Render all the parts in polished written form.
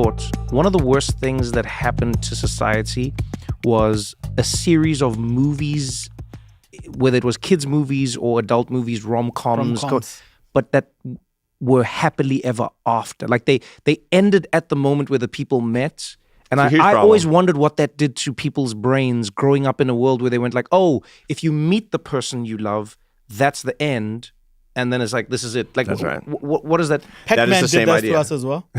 thought one of the worst things that happened to society was a series of movies, whether it was kids' movies or adult movies, rom-coms. But that were happily ever after. Like they ended at the moment where the people met. And I always wondered what that did to people's brains growing up in a world where they went like, oh, if you meet the person you love, that's the end. And then it's like, this is it. Like, that's right. What is that? Pac-Man that is the did same that idea. to us as well.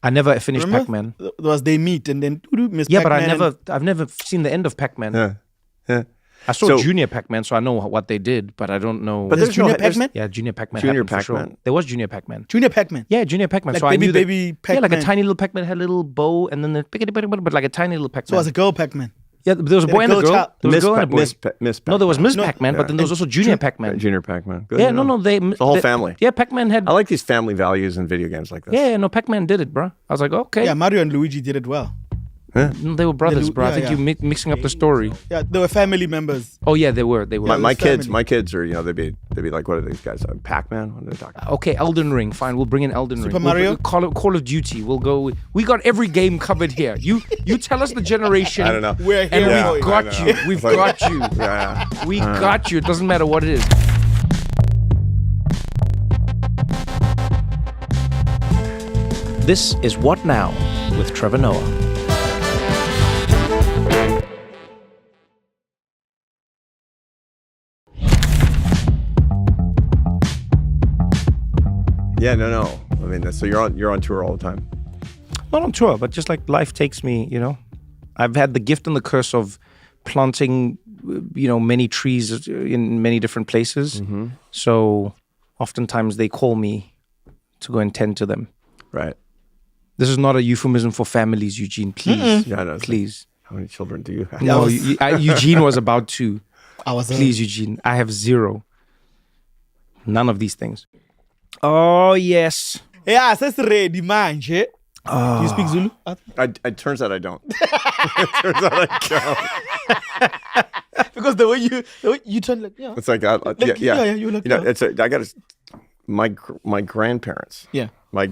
I never finished Pac-Man. There was they meet and then Miss Yeah, Pac-Man but I've never seen the end of Pac-Man. Yeah. I saw Junior Pac-Man, so I know what they did, but I don't know. But there's Junior Pac-Man? Yeah, Junior Pac-Man. Junior For sure. Pac-Man. There was Junior Pac-Man. Junior Pac-Man. Yeah, Junior Pac-Man. Like so I knew baby Pac-Man. Yeah, like a tiny little Pac-Man had a little bow, and then but like a tiny little Pac-Man. So it was a girl Pac-Man. Yeah, there was a boy and a girl. child. There was a girl and a boy. Miss Pac-Man. No, there was Miss Pac-Man, but then there was also Junior Pac-Man. Junior Pac-Man. Good, Yeah, you know. no, It's a whole family. Yeah, Pac-Man had. I like these family values in video games like this. Yeah, no, Pac-Man did it, bro. I was like, okay. Yeah, Mario and Luigi did it well. No, they were brothers, bro. I think you're mixing up the story. Yeah, they were family members. Oh yeah, they were. My kids family. are, they'd be like, what are these guys? Pac-Man? What are they talking about? Okay, Elden Ring. Fine, we'll bring in Elden Ring. Super Mario? Call of Duty. We'll go. We got every game covered here. You tell us the generation. I don't know. We're And here. we've got you. We've got you. Yeah. We got you. It doesn't matter what it is. This is What Now with Trevor Noah. Yeah, no. I mean, so you're on tour all the time. Not on tour, but just like life takes me, I've had the gift and the curse of planting, many trees in many different places. Mm-hmm. So oftentimes they call me to go and tend to them. Right. This is not a euphemism for families, Eugene. Please. Yeah, no, Please. How many children do you have? No, Eugene was about to. I was Please, Eugene. I have 0. None of these things. Oh, yes. Yeah, says ready, manje. Do you speak Zulu? It turns out I don't. It turns out I don't. Because the way you turn like, yeah. It's like, you're like, I got my grandparents. Yeah. My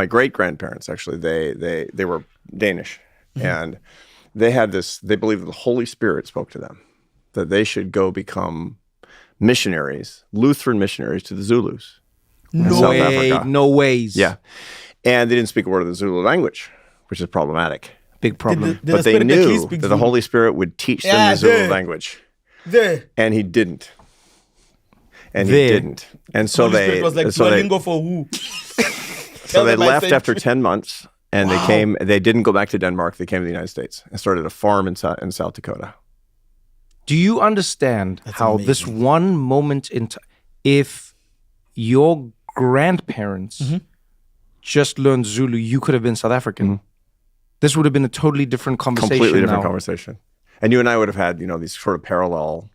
great grandparents actually they were Danish, and they had this. They believed that the Holy Spirit spoke to them that they should go become missionaries, Lutheran missionaries to the Zulus. in South Africa. No ways. Yeah, and they didn't speak a word of the Zulu language, which is problematic. Big problem. But they knew that the Holy Spirit would teach them the Zulu language, and he didn't. And he didn't. And so they was like Duolingo for who? So they left after 10 months, and they came. They didn't go back to Denmark. They came to the United States and started a farm in South Dakota. Do you understand how this one moment in time, if your grandparents just learned Zulu, you could have been South African. This would have been a totally different conversation. Completely different conversation. And you and I would have had, these sort of parallel.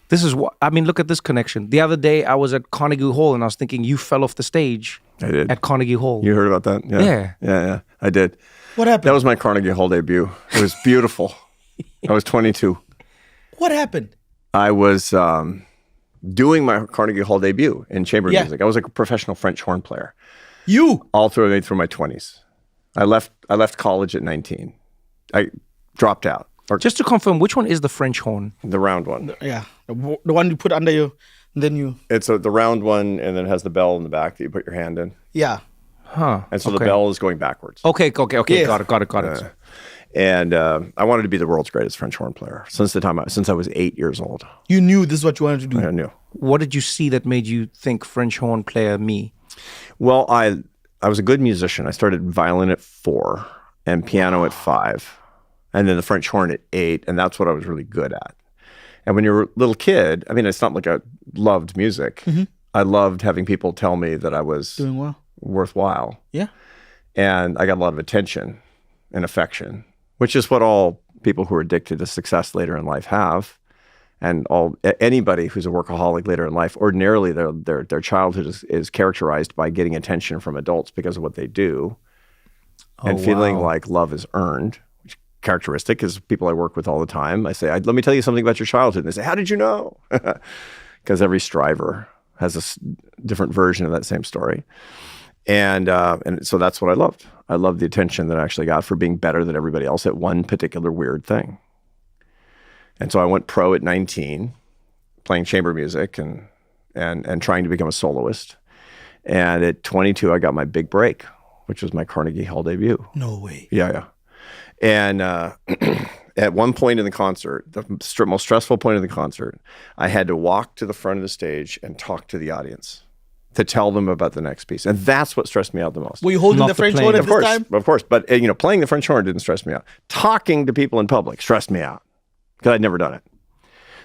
This is what, look at this connection. The other day I was at Carnegie Hall and I was thinking you fell off the stage. I did. At Carnegie Hall. You heard about that? Yeah, I did. What happened? That was my Carnegie Hall debut. It was beautiful. I was 22. What happened? I was doing my Carnegie Hall debut in chamber music. I was like a professional French horn player. You? All through my 20s. I left college at 19. I dropped out. Just to confirm, which one is the French horn? The round one. Yeah. The one you put under you, then you... It's the round one, and then it has the bell in the back that you put your hand in. Yeah. Huh. And so the bell is going backwards. Okay. Yes. Got it. And I wanted to be the world's greatest French horn player since I was 8 years old. You knew this is what you wanted to do. I knew. What did you see that made you think French horn player me? Well, I was a good musician. I started violin at 4 and piano at 5. And then the French horn at 8, and that's what I was really good at. And when you're a little kid, it's not like I loved music. I loved having people tell me that I was doing well, worthwhile. Yeah. And I got a lot of attention and affection, which is what all people who are addicted to success later in life have. And anybody who's a workaholic later in life, ordinarily their childhood is characterized by getting attention from adults because of what they do and feeling like love is earned. Characteristic is people I work with all the time. I say, let me tell you something about your childhood. And they say, how did you know? Because every striver has a different version of that same story. And so that's what I loved. I loved the attention that I actually got for being better than everybody else at one particular weird thing. And so I went pro at 19, playing chamber music and trying to become a soloist. And at 22, I got my big break, which was my Carnegie Hall debut. No way. Yeah. And at one point in the concert, the most stressful point of the concert, I had to walk to the front of the stage and talk to the audience to tell them about the next piece. And that's what stressed me out the most. Were you holding Not the the French playing. horn at Of this course, time? of course. But playing the French horn didn't stress me out. Talking to people in public stressed me out because I'd never done it.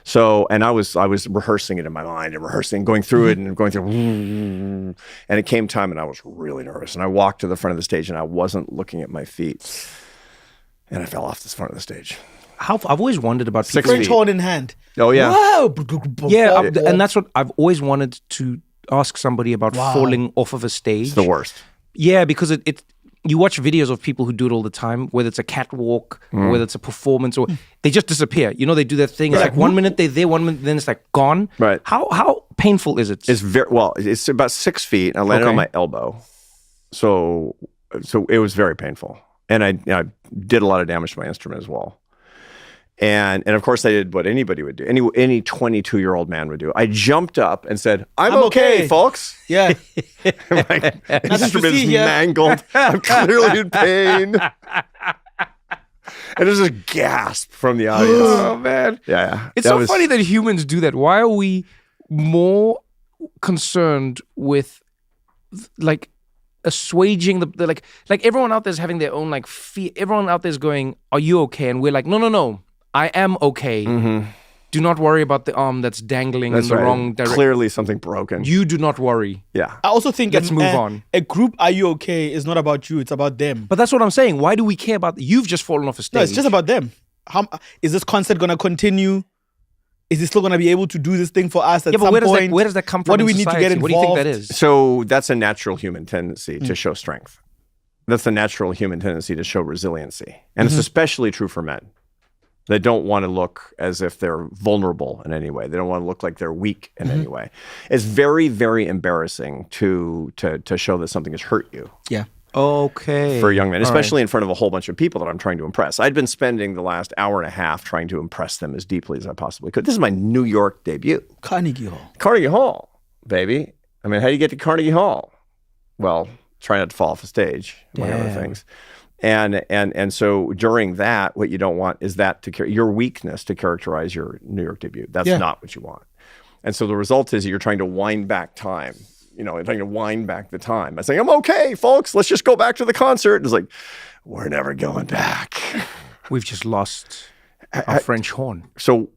So, and I was rehearsing it in my mind and rehearsing, going through it and going through, and it came time and I was really nervous. And I walked to the front of the stage and I wasn't looking at my feet. And I fell off the front of the stage. I've always wondered about people. 6 French feet. horn in hand. Oh, yeah. Wow. Yeah, and that's what I've always wanted to ask somebody about falling off of a stage. It's the worst. Yeah, because it you watch videos of people who do it all the time, whether it's a catwalk or whether it's a performance, or they just disappear. They do their thing. It's like 1 minute they're there, 1 minute, then it's like gone. Right. How painful is it? It's it's about 6 feet. I landed on my elbow. So it was very painful. And I did a lot of damage to my instrument as well. And of course I did what anybody would do. Any 22-year-old man would do. I jumped up and said, I'm okay, folks. Yeah. My instrument is see here. mangled. I'm clearly in pain. And there's a gasp from the audience. Oh man. Yeah. It's so funny that humans do that. Why are we more concerned with like assuaging the like everyone out there's having their own like fear. Everyone out there's going, are you okay? And we're like, no, I am okay. Mm-hmm. Do not worry about the arm that's dangling in the wrong direction. Clearly something broken. You do not worry. Yeah. I also think Let's move on. A group, are you okay, is not about you, it's about them. But that's what I'm saying. Why do we care about you've just fallen off a stage? No, it's just about them. How is this concert going to continue? Is he still going to be able to do this thing for us at some point? Where does that come from? What do in we need to society? get involved? What do you think that is? So that's a natural human tendency to show strength. That's a natural human tendency to show resiliency. And it's especially true for men. They don't want to look as if they're vulnerable in any way. They don't want to look like they're weak in any way. It's very, very embarrassing to show that something has hurt you. Yeah. Okay. For a young man, especially in front of a whole bunch of people that I'm trying to impress. I'd been spending the last hour and a half trying to impress them as deeply as I possibly could. This is my New York debut. Carnegie Hall. Carnegie Hall, baby. I mean, how do you get to Carnegie Hall? Well, try not to fall off the stage, among other things. And so during that, what you don't want is that your weakness to characterize your New York debut. That's not what you want. And so the result is you're trying to wind back time. You're trying to wind back the time. I say, I'm okay, folks. Let's just go back to the concert. And it's like, we're never going back. We've just lost our French horn. So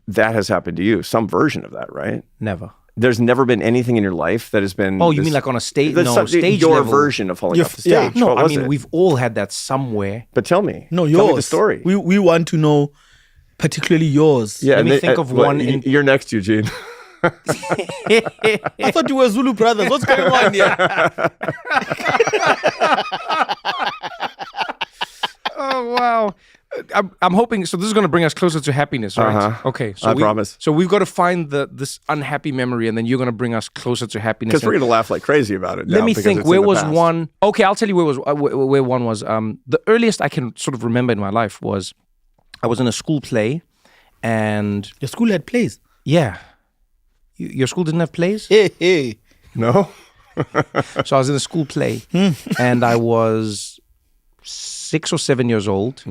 that has happened to you, some version of that, right? Never. There's never been anything in your life that has been. Oh, you mean like on a stage? No, stage your level. version of falling off the stage. Yeah. No, What I was mean it? we've all had that somewhere. But tell me. No, yours. Tell me the story. We want to know particularly yours. Yeah, Let me and think of one You're next, Eugene. I thought you were Zulu brothers. What's going on here? Oh wow! I'm hoping. So this is going to bring us closer to happiness, right? Okay. So I promise. So we've got to find this unhappy memory, and then you're going to bring us closer to happiness. Because we're going to laugh like crazy about it. Let now me because think. it's in Where the was past. one? Okay, I'll tell you where one was. The earliest I can sort of remember in my life was I was in a school play, and Your school had plays. yeah, your school didn't have plays. Hey. No? So I was in a school play, and I was 6 or 7 years old,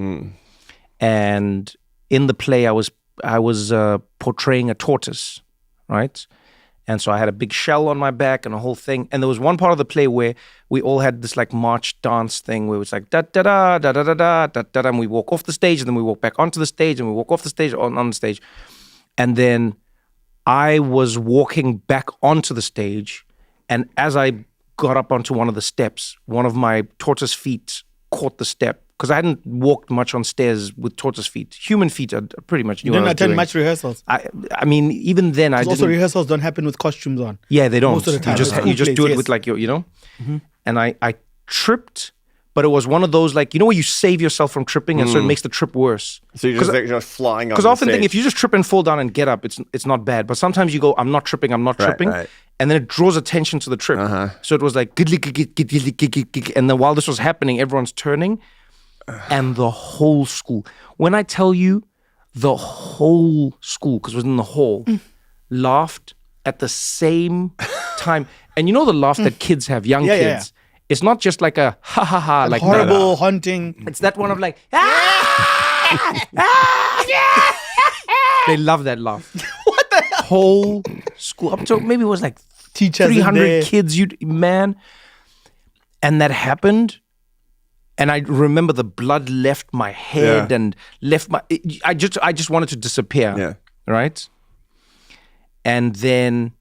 and in the play I was portraying a tortoise, right? And so I had a big shell on my back and a whole thing. And there was one part of the play where we all had this like march dance thing where it was like da da da da da da da da da, and we walk off the stage and then we walk back onto the stage and we walk off the stage on the stage, and then I was walking back onto the stage. And as I got up onto one of the steps, one of my tortoise feet caught the step because I hadn't walked much on stairs with tortoise feet. Human feet are pretty much. You didn't attend much rehearsals. I mean, even then, I didn't. Also, rehearsals don't happen with costumes on. Yeah, they don't. Most of the time. You just School do plays, it with like your, And I tripped but it was one of those like, you know, where you save yourself from tripping, and so it makes the trip worse. So you're just flying on. Because often think if you just trip and fall down and get up, it's not bad. But sometimes you go, I'm not tripping, Right. and then it draws attention to the trip. So it was like, and then while this was happening, everyone's turning, and the whole school. When I tell you, the whole school, because it was in the hall, laughed at the same time. And you know the laugh that kids have, young kids. It's not just like a ha ha ha, like horrible haunting. It's that one of like, they love that laugh. What the hell? Whole school, up to maybe it was like Teachers in 300 there. kids, man. And that happened. And I remember the blood left my head and left my. I just wanted to disappear. Yeah. Right. And then,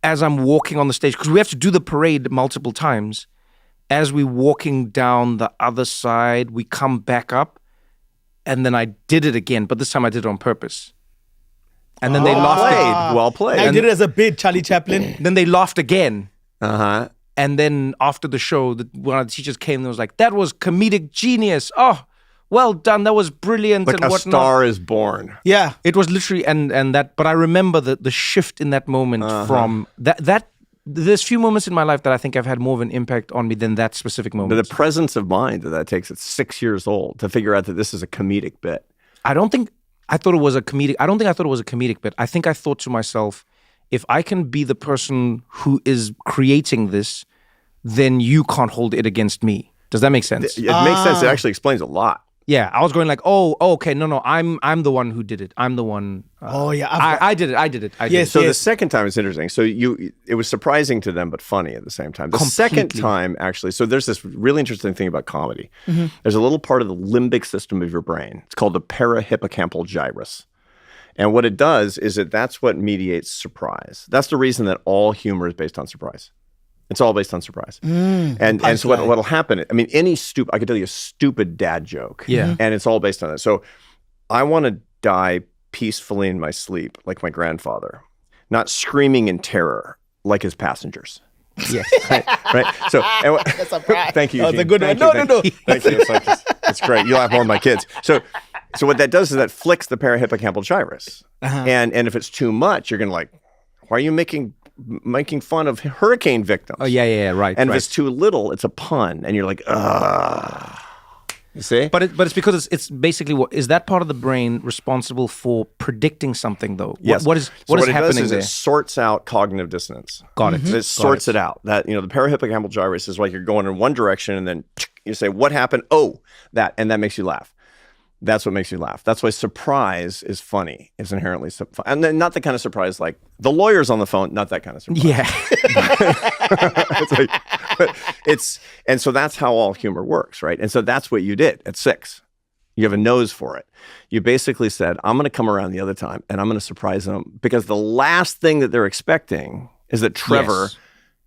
as I'm walking on the stage, because we have to do the parade multiple times, as we're walking down the other side, we come back up, and then I did it again, but this time I did it on purpose. And then they laughed. Well played. I did it as a bit, Charlie Chaplin. Then they laughed again. Uh-huh. And then after the show, one of the teachers came and was like, "That was comedic genius. Oh, well done. That was brilliant." Like and a whatnot. star is born. Yeah. It was literally and that. But I remember the shift in that moment from that. There's few moments in my life that I think have had more of an impact on me than that specific moment. The presence of mind that takes at 6 years old to figure out that this is a comedic bit. I don't think I thought it was a comedic. I don't think I thought it was a comedic bit. I think I thought to myself, if I can be the person who is creating this, then you can't hold it against me. Does that make sense? It makes sense. It actually explains a lot. Yeah, I was going like, oh, okay, no, I'm the one who did it. I'm the one. Oh, yeah. I did it. Yes, So the second time is interesting. So it was surprising to them, but funny at the same time. The second Completely. time, actually, so there's this really interesting thing about comedy. There's a little part of the limbic system of your brain. It's called the parahippocampal gyrus. And what it does is that's what mediates surprise. That's the reason that all humor is based on surprise. It's all based on surprise. And so what'll happen, I mean, I could tell you a stupid dad joke. Yeah. And it's all based on that. So I want to die peacefully in my sleep, like my grandfather, not screaming in terror like his passengers. Yes. Right? So, That's a brag. thank you, That was a Eugene. good Thank one. you, No. Thank you. It's great. You'll have more of my kids. So what that does is that flicks the parahippocampal gyrus. And if it's too much, you're going to like, why are you making fun of hurricane victims? Oh yeah, right. And right. if it's too little, it's a pun, and you're like, ugh. You see? But it's because it's basically is that part of the brain responsible for predicting something though? Yes. What is So what it happening does is there? it sorts out cognitive dissonance. Got it. It sorts it out. That the parahippocampal gyrus is like you're going in one direction, and then you say, "What happened?" Oh, that, and that makes you laugh. That's what makes you laugh. That's why surprise is funny. It's inherently fun. And then not the kind of surprise like the lawyer's on the phone, not that kind of surprise. Yeah. And so that's how all humor works, right? And so that's what you did at 6. You have a nose for it. You basically said, I'm going to come around the other time and I'm going to surprise them because the last thing that they're expecting is that Trevor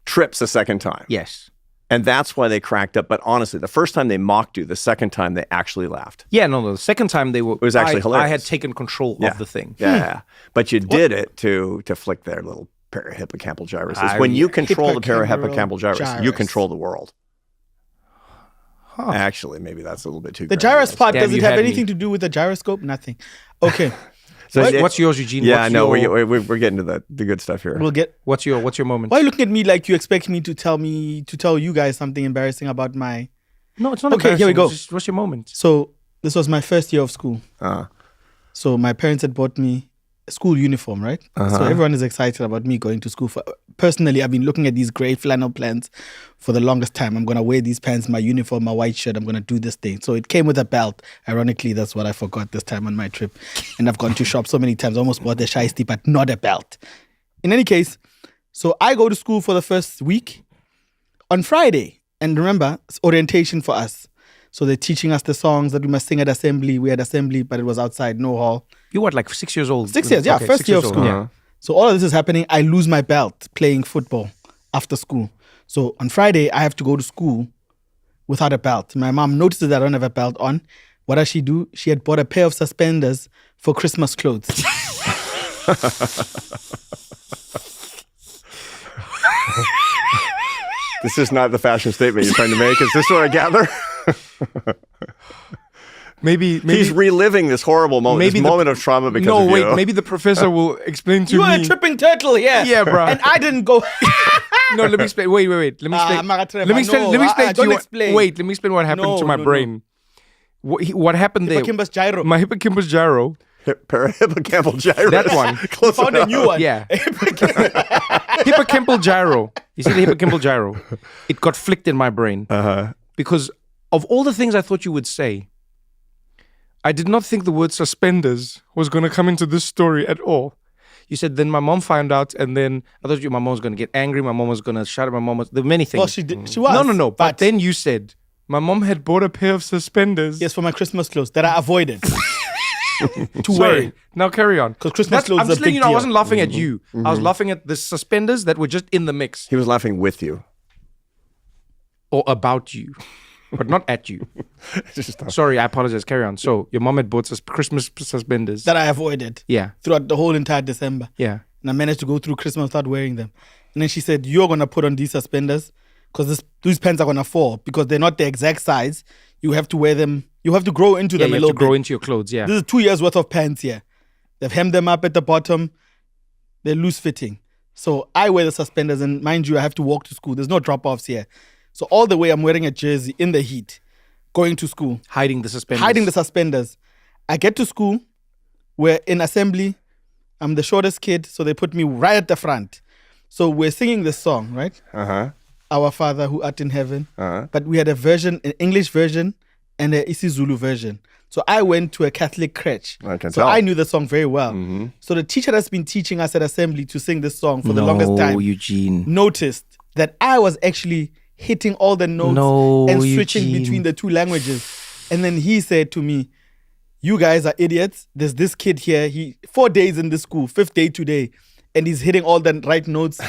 trips a second time. Yes. And that's why they cracked up. But honestly, the first time they mocked you, the second time they actually laughed. Yeah, no. The second time they were. It was actually hilarious. I had taken control of the thing. Yeah. But you did it to flick their little parahippocampal gyruses. When you control the parahippocampal gyrus, you control the world. Actually, maybe that's a little bit too The grandiose. gyrus part, Damn, does it you have had anything me. to do with the gyroscope? Nothing. Okay. So What's yours, Eugene? Yeah, What's no, your, we're getting to the good stuff here. We'll get. What's your moment? Why are you looking at me like you expect me to tell you guys something embarrassing about my? No, it's not. Okay, here we embarrassing. go. It's just, what's your moment? So this was my first year of school. Uh, So my parents had bought me a school uniform, right? So everyone is excited about me going to school. Personally, I've been looking at these gray flannel pants for the longest time. I'm going to wear these pants, my uniform, my white shirt. I'm going to do this thing. So it came with a belt. Ironically, that's what I forgot this time on my trip. And I've gone to shop so many times, almost bought the shiesty, but not a belt. In any case, so I go to school for the first week on Friday. And remember, it's orientation for us. So they're teaching us the songs that we must sing at assembly. We had assembly, but it was outside, no hall. You were like 6 years old. 6 years, yeah, Okay, first 6 year of years school. old. Yeah. So all of this is happening. I lose my belt playing football after school. So on Friday, I have to go to school without a belt. My mom notices that I don't have a belt on. What does she do? She had bought a pair of suspenders for Christmas clothes. This is not the fashion statement you're trying to make. Is this what I gather? Maybe He's reliving this horrible moment, this moment of trauma because of you. No, wait. Maybe the professor will explain to You me. are a tripping turtle here. Yeah, bro. And I didn't go. No, let me explain. Wait. Let me explain. Magatrema, Let me explain. no, Let me explain. don't to you explain. Wait. Let me explain what happened to my brain. What happened there? Hippocampus gyro. My hippocampus gyro. Parahippocampal gyrus. That one. Close Found a enough. new one. Yeah. Hippocampal gyro. You see the hippocampal gyro? It got flicked in my brain. Because of all the things I thought you would say, I did not think the word suspenders was going to come into this story at all. You said then my mom found out, and then I thought my mom was going to get angry. My mom was going to shout at my mom. There were many things. Well, she did. She was. No. But then you said my mom had bought a pair of suspenders. Yes, for my Christmas clothes that I avoided. To Sorry. wear. Now carry on. 'Cause Christmas clothes I'm is a just letting big you know, I deal. wasn't laughing at you. I was laughing at the suspenders that were just in the mix. He was laughing with you. Or about you. But not at you. Sorry, I apologize. Carry on. So your mom had bought Christmas suspenders. That I avoided. Yeah. Throughout the whole entire December. Yeah. And I managed to go through Christmas without wearing them. And then she said, you're going to put on these suspenders because these pants are going to fall because they're not the exact size. You have to wear them. You have to grow into Yeah, them you a have little to grow bit. into your clothes. Yeah. This is 2 years worth of pants here. They've hemmed them up at the bottom. They're loose fitting. So I wear the suspenders, and mind you, I have to walk to school. There's no drop offs here. So all the way I'm wearing a jersey in the heat, going to school. Hiding the suspenders. Hiding the suspenders. I get to school. We're in assembly. I'm the shortest kid, so they put me right at the front. So we're singing this song, right? Our Father who art in heaven. But we had a version, an English version and an isiZulu version. So I went to a Catholic crèche. I can so tell. I knew the song very well. So the teacher that's been teaching us at assembly to sing this song for the longest time Eugene. noticed that I was actually hitting all the notes and switching Eugene. between the two languages. And then he said to me, you guys are idiots. There's this kid here. 4 days in this school, 5th day today, and he's hitting all the right notes.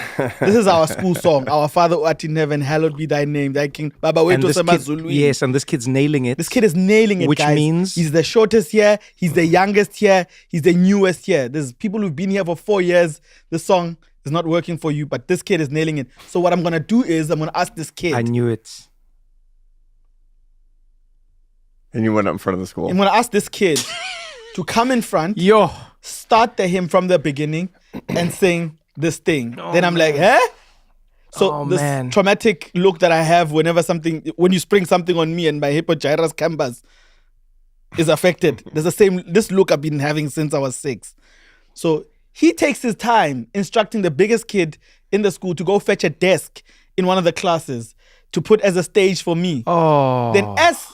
This is our school song. Our Father who art in heaven, hallowed be thy name. Thy king. Baba And wetu this sema kid, Zuluini. yes, and this kid's nailing it. This kid is nailing it, Which guys. means? He's the shortest here. He's the youngest here. He's the newest here. There's people who've been here for 4 years. This song is not working for you, but this kid is nailing it. So what I'm going to do is I'm going to ask this kid. I knew it. And you went up in front of the school. I'm going to ask this kid to come in front, Yo. start the hymn from the beginning, and sing this thing. Then I'm like, huh? So Oh, this man. traumatic look that I have when you spring something on me and my hippogyrus campus is affected. There's this look I've been having since I was 6. So he takes his time instructing the biggest kid in the school to go fetch a desk in one of the classes to put as a stage for me. Oh. Then as